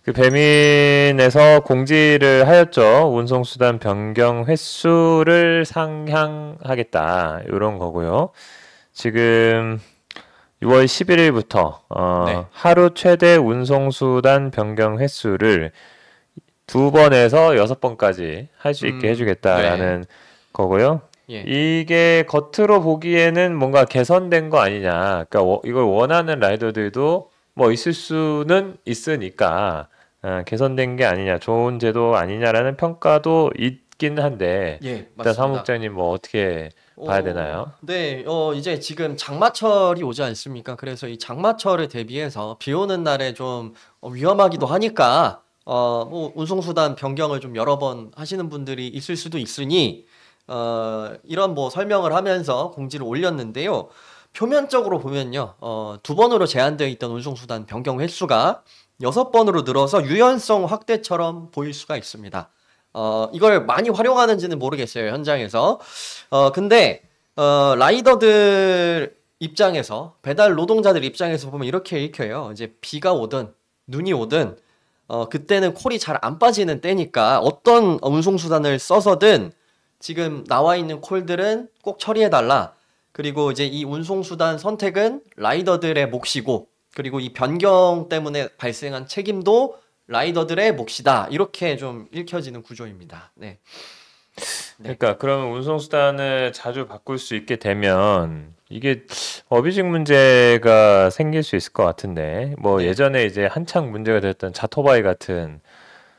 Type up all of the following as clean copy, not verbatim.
그 배민에서 공지를 하였죠. 운송수단 변경 횟수를 상향하겠다. 이런 거고요. 지금 6월 11일부터 네. 하루 최대 운송수단 변경 횟수를 2번에서 6번까지 할 수 있게 네. 해주겠다라는 거고요. 예. 이게 겉으로 보기에는 뭔가 개선된 거 아니냐. 그러니까 이걸 원하는 라이더들도 뭐 있을 수는 있으니까 개선된 게 아니냐, 좋은 제도 아니냐라는 평가도 있긴 한데 예, 일단 맞습니다. 사무국장님 뭐 어떻게 봐야 되나요? 네, 이제 지금 장마철이 오지 않습니까? 그래서 이 장마철을 대비해서 비 오는 날에 좀 위험하기도 하니까, 뭐, 운송수단 변경을 좀 여러 번 하시는 분들이 있을 수도 있으니, 이런 뭐 설명을 하면서 공지를 올렸는데요. 표면적으로 보면요, 2번으로 제한되어 있던 운송수단 변경 횟수가 6번으로 늘어서 유연성 확대처럼 보일 수가 있습니다. 이걸 많이 활용하는지는 모르겠어요, 현장에서. 근데, 라이더들 입장에서, 배달 노동자들 입장에서 보면 이렇게 읽혀요. 이제 비가 오든, 눈이 오든, 그때는 콜이 잘 안 빠지는 때니까 어떤 운송수단을 써서든 지금 나와 있는 콜들은 꼭 처리해달라. 그리고 이제 이 운송수단 선택은 라이더들의 몫이고, 그리고 이 변경 때문에 발생한 책임도 라이더들의 몫이다. 이렇게 좀 읽혀지는 구조입니다. 네. 네. 그러니까 그러면 운송수단을 자주 바꿀 수 있게 되면 이게 어뷰징 문제가 생길 수 있을 것 같은데 뭐 네. 예전에 이제 한창 문제가 됐던 자토바이 같은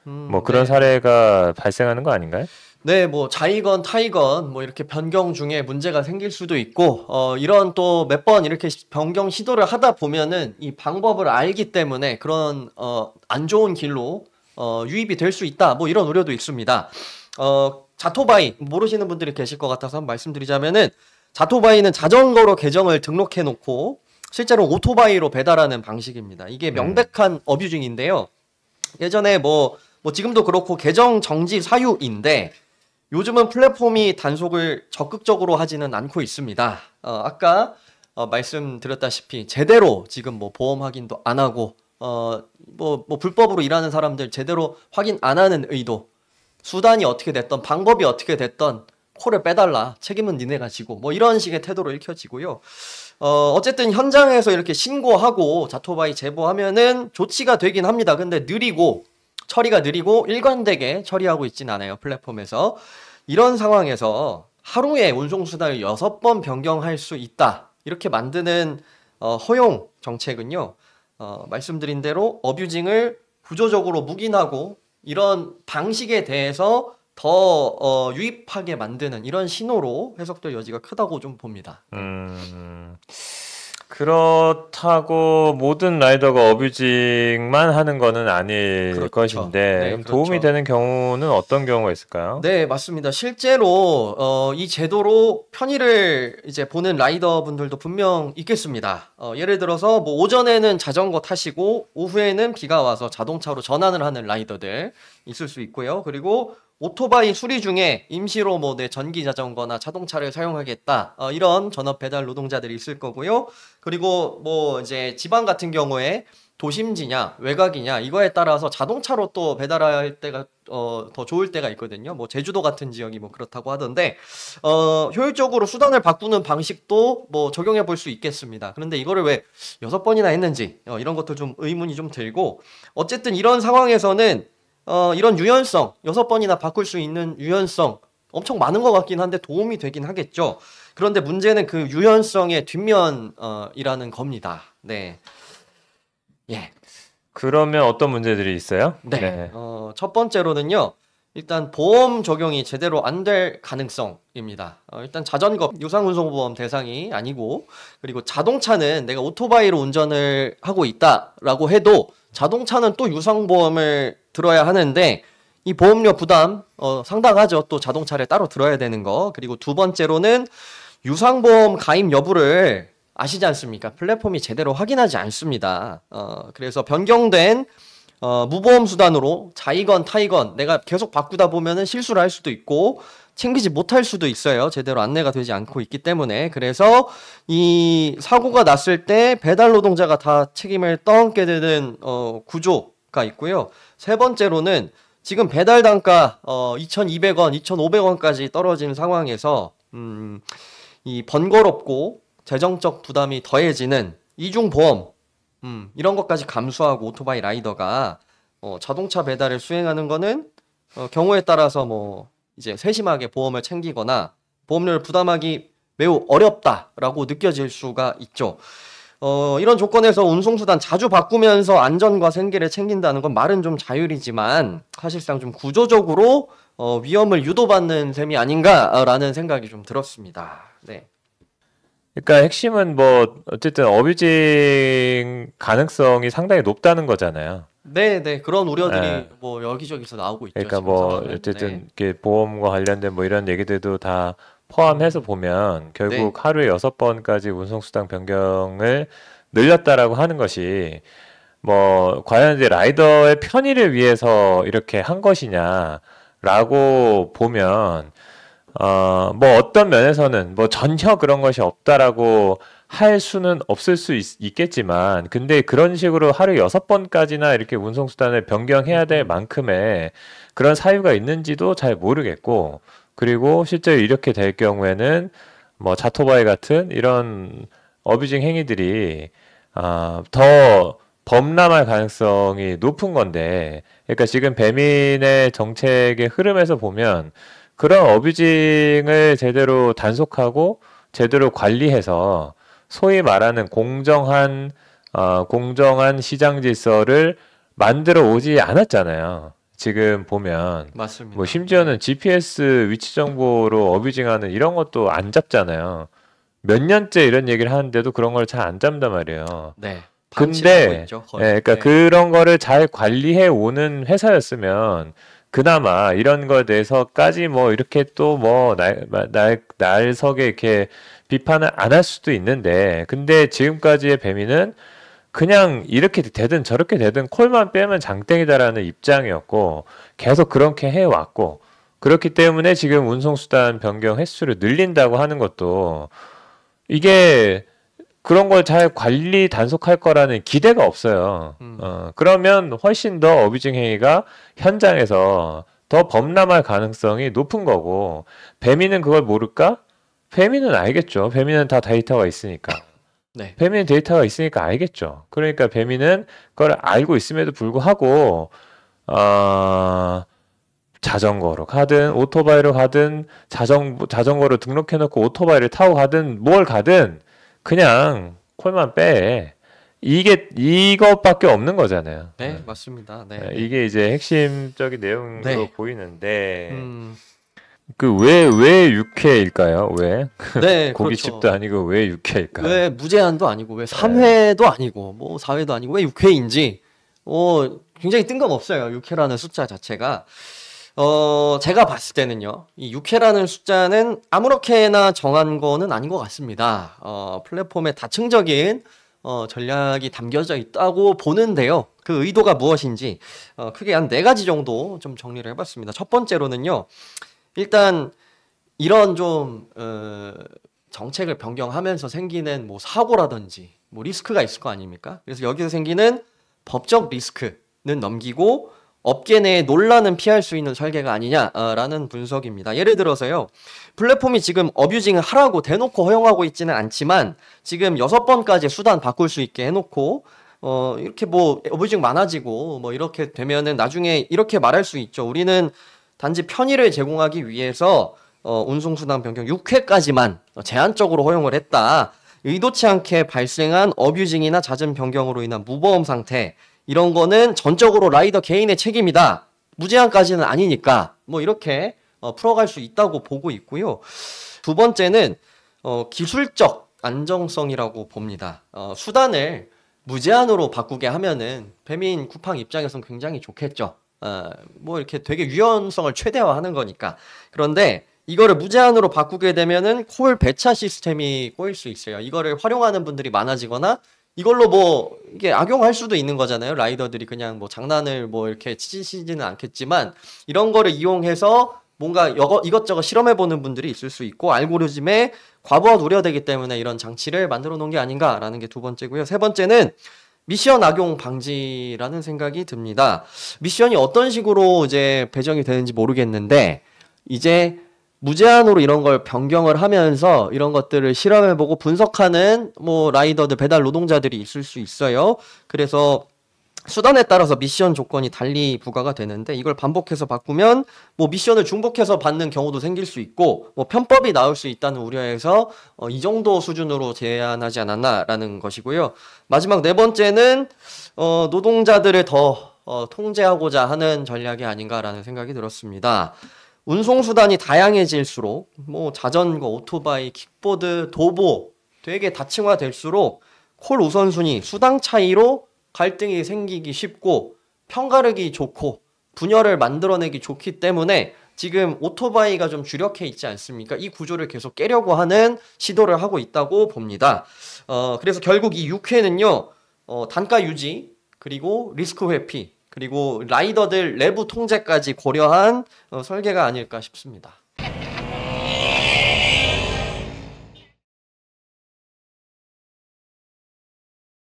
뭐 그런 네. 사례가 발생하는 거 아닌가요? 네, 뭐 자이건 타이건 뭐 이렇게 변경 중에 문제가 생길 수도 있고 이런 또 몇 번 이렇게 변경 시도를 하다 보면은 이 방법을 알기 때문에 그런 안 좋은 길로 유입이 될 수 있다. 뭐 이런 우려도 있습니다. 자토바이 모르시는 분들이 계실 것 같아서 한번 말씀드리자면은 자토바이는 자전거로 계정을 등록해 놓고 실제로 오토바이로 배달하는 방식입니다. 이게 음, 명백한 어뷰징인데요. 예전에 뭐 지금도 그렇고 계정 정지 사유인데 요즘은 플랫폼이 단속을 적극적으로 하지는 않고 있습니다. 아까 말씀드렸다시피 제대로 지금 뭐 보험 확인도 안 하고 뭐 불법으로 일하는 사람들 제대로 확인 안 하는 의도, 수단이 어떻게 됐던 방법이 어떻게 됐던 콜을 빼달라, 책임은 니네가 지고 뭐 이런 식의 태도로 읽혀지고요. 어쨌든 현장에서 이렇게 신고하고 자토바이 제보하면은 조치가 되긴 합니다. 근데 느리고 처리가 느리고 일관되게 처리하고 있진 않아요, 플랫폼에서. 이런 상황에서 하루에 운송수단을 6번 변경할 수 있다. 이렇게 만드는 허용 정책은요. 말씀드린 대로 어뷰징을 구조적으로 묵인하고 이런 방식에 대해서 더 유입하게 만드는 이런 신호로 해석될 여지가 크다고 좀 봅니다. 네. 음, 그렇다고 모든 라이더가 어뷰징만 하는 거는 아닐 그렇죠. 것인데 네, 그럼 도움이 그렇죠. 되는 경우는 어떤 경우가 있을까요? 네, 맞습니다. 실제로 이 제도로 편의를 이제 보는 라이더 분들도 분명 있겠습니다. 예를 들어서 뭐 오전에는 자전거 타시고 오후에는 비가 와서 자동차로 전환을 하는 라이더들 있을 수 있고요. 그리고 오토바이 수리 중에 임시로 뭐 내 전기 자전거나 자동차를 사용하겠다. 이런 전업 배달 노동자들이 있을 거고요. 그리고 뭐 이제 지방 같은 경우에 도심지냐 외곽이냐 이거에 따라서 자동차로 또 배달할 때가 더 좋을 때가 있거든요. 뭐 제주도 같은 지역이 뭐 그렇다고 하던데 효율적으로 수단을 바꾸는 방식도 뭐 적용해 볼 수 있겠습니다. 그런데 이거를 왜 6번이나 했는지 이런 것도 좀 의문이 좀 들고 어쨌든 이런 상황에서는 이런 유연성 6번이나 바꿀 수 있는 유연성 엄청 많은 것 같긴 한데 도움이 되긴 하겠죠. 그런데 문제는 그 유연성의 뒷면이라는 겁니다. 네. 예. 그러면 어떤 문제들이 있어요? 네. 네. 첫 번째로는요. 일단 보험 적용이 제대로 안 될 가능성입니다. 일단 자전거 유상운송보험 대상이 아니고 그리고 자동차는 내가 오토바이로 운전을 하고 있다라고 해도 자동차는 또 유상보험을 들어야 하는데 이 보험료 부담 상당하죠. 또 자동차를 따로 들어야 되는 거. 그리고 두 번째로는 유상보험 가입 여부를 아시지 않습니까? 플랫폼이 제대로 확인하지 않습니다. 그래서 변경된 무보험 수단으로 자이건 타이건 내가 계속 바꾸다 보면은 실수를 할 수도 있고 챙기지 못할 수도 있어요. 제대로 안내가 되지 않고 있기 때문에. 그래서 이 사고가 났을 때 배달 노동자가 다 책임을 떠안게 되는 구조 가 있고요. 세 번째로는 지금 배달 단가 2,200원, 2,500원까지 떨어진 상황에서 이 번거롭고 재정적 부담이 더해지는 이중 보험 이런 것까지 감수하고 오토바이 라이더가 자동차 배달을 수행하는 거는 경우에 따라서 뭐 이제 세심하게 보험을 챙기거나 보험료를 부담하기 매우 어렵다라고 느껴질 수가 있죠. 이런 조건에서 운송수단 자주 바꾸면서 안전과 생계를 챙긴다는 건 말은 좀 자율이지만 사실상 좀 구조적으로 위험을 유도받는 셈이 아닌가라는 생각이 좀 들었습니다. 네. 그러니까 핵심은 뭐 어쨌든 어뷰징 가능성이 상당히 높다는 거잖아요. 네, 네. 그런 우려들이 예. 뭐 여기저기서 나오고 있죠. 그러니까 지금 뭐 상황은. 어쨌든 네. 이렇게 보험과 관련된 뭐 이런 얘기들도 다 포함해서 보면 네. 결국 하루에 6번까지 운송수단 변경을 늘렸다라고 하는 것이 뭐 과연 이제 라이더의 편의를 위해서 이렇게 한 것이냐라고 보면 뭐 어떤 면에서는 뭐 전혀 그런 것이 없다라고 할 수는 없을 수 있겠지만, 근데 그런 식으로 하루 6번까지나 이렇게 운송수단을 변경해야 될 만큼의 그런 사유가 있는지도 잘 모르겠고, 그리고 실제로 이렇게 될 경우에는 뭐 자토바이 같은 이런 어뷰징 행위들이 더 범람할 가능성이 높은 건데, 그러니까 지금 배민의 정책의 흐름에서 보면 그런 어뷰징을 제대로 단속하고 제대로 관리해서 소위 말하는 공정한 시장 질서를 만들어 오지 않았잖아요. 지금 보면 뭐 맞습니다. 심지어는 GPS 위치 정보로 어뷰징하는 이런 것도 안 잡잖아요. 몇 년째 이런 얘기를 하는데도 그런 걸 잘 안 잡는단 말이에요. 네. 방치를 하고 근데 있죠, 예, 거의. 그러니까 네. 그런 거를 잘 관리해 오는 회사였으면 그나마 이런 거에 대해서까지 뭐 이렇게 또 뭐 날석에 이렇게 비판을 안 할 수도 있는데, 근데 지금까지의 배민은 그냥 이렇게 되든 저렇게 되든 콜만 빼면 장땡이다라는 입장이었고 계속 그렇게 해왔고, 그렇기 때문에 지금 운송수단 변경 횟수를 늘린다고 하는 것도 이게 그런 걸 잘 관리 단속할 거라는 기대가 없어요. 그러면 훨씬 더 어뷰징 행위가 현장에서 더 범람할 가능성이 높은 거고, 배민은 그걸 모를까? 배민은 알겠죠. 배민은 다 데이터가 있으니까. 네. 배민은 데이터가 있으니까 알겠죠. 그러니까 배민은 그걸 알고 있음에도 불구하고 자전거로 가든 오토바이로 가든 자전거로 등록해놓고 오토바이를 타고 가든 뭘 가든 그냥 콜만 빼. 이것밖에 없는 거잖아요. 네, 맞습니다. 네. 네. 이게 이제 핵심적인 내용으로 네. 보이는데, 음, 그 왜 육회일까요? 왜? 네, 고깃집도 그렇죠. 아니고 왜 육회일까요? 왜 무제한도 아니고 왜 3회도 아니고 뭐 4회도 아니고 왜 6회인지 굉장히 뜬금없어요. 6회라는 숫자 자체가. 제가 봤을 때는요. 이 6회라는 숫자는 아무렇게나 정한 거는 아닌 것 같습니다. 플랫폼에 다층적인 전략이 담겨져 있다고 보는데요. 그 의도가 무엇인지 크게 한 4가지 정도 좀 정리를 해봤습니다. 첫 번째로는요. 일단 이런 좀 정책을 변경하면서 생기는 뭐 사고라든지 뭐 리스크가 있을 거 아닙니까? 그래서 여기서 생기는 법적 리스크는 넘기고 업계 내의 논란은 피할 수 있는 설계가 아니냐라는 분석입니다. 예를 들어서요. 플랫폼이 지금 어뷰징을 하라고 대놓고 허용하고 있지는 않지만 지금 6번까지 수단 바꿀 수 있게 해놓고 이렇게 뭐 어뷰징 많아지고 뭐 이렇게 되면은 나중에 이렇게 말할 수 있죠. 우리는 단지 편의를 제공하기 위해서 운송수단 변경 6회까지만 제한적으로 허용을 했다. 의도치 않게 발생한 어뷰징이나 잦은 변경으로 인한 무보험 상태, 이런 거는 전적으로 라이더 개인의 책임이다. 무제한까지는 아니니까 뭐 이렇게 풀어갈 수 있다고 보고 있고요. 두 번째는 기술적 안정성이라고 봅니다. 수단을 무제한으로 바꾸게 하면은 배민 쿠팡 입장에서는 굉장히 좋겠죠. 뭐 이렇게 되게 유연성을 최대화하는 거니까. 그런데 이거를 무제한으로 바꾸게 되면은 콜 배차 시스템이 꼬일 수 있어요. 이거를 활용하는 분들이 많아지거나 이걸로 뭐 이게 악용할 수도 있는 거잖아요. 라이더들이 그냥 뭐 장난을 뭐 이렇게 치시지는 않겠지만 이런 거를 이용해서 뭔가 이것저것 실험해 보는 분들이 있을 수 있고 알고리즘에 과부하 우려되기 때문에 이런 장치를 만들어 놓은 게 아닌가라는 게 두 번째고요. 세 번째는 미션 악용 방지라는 생각이 듭니다. 미션이 어떤 식으로 이제 배정이 되는지 모르겠는데 이제 무제한으로 이런 걸 변경을 하면서 이런 것들을 실험해보고 분석하는 뭐 라이더들 배달 노동자들이 있을 수 있어요. 그래서 수단에 따라서 미션 조건이 달리 부과가 되는데 이걸 반복해서 바꾸면 뭐 미션을 중복해서 받는 경우도 생길 수 있고 뭐 편법이 나올 수 있다는 우려에서 이 정도 수준으로 제한하지 않았나라는 것이고요. 마지막 네 번째는 노동자들을 더 통제하고자 하는 전략이 아닌가라는 생각이 들었습니다. 운송수단이 다양해질수록 뭐 자전거, 오토바이, 킥보드, 도보 되게 다층화될수록 콜 우선순위, 수당 차이로 갈등이 생기기 쉽고 편가르기 좋고 분열을 만들어내기 좋기 때문에 지금 오토바이가 좀 주력해 있지 않습니까? 이 구조를 계속 깨려고 하는 시도를 하고 있다고 봅니다. 그래서 결국 이 6회는요, 단가 유지, 그리고 리스크 회피, 그리고 라이더들 내부 통제까지 고려한 설계가 아닐까 싶습니다.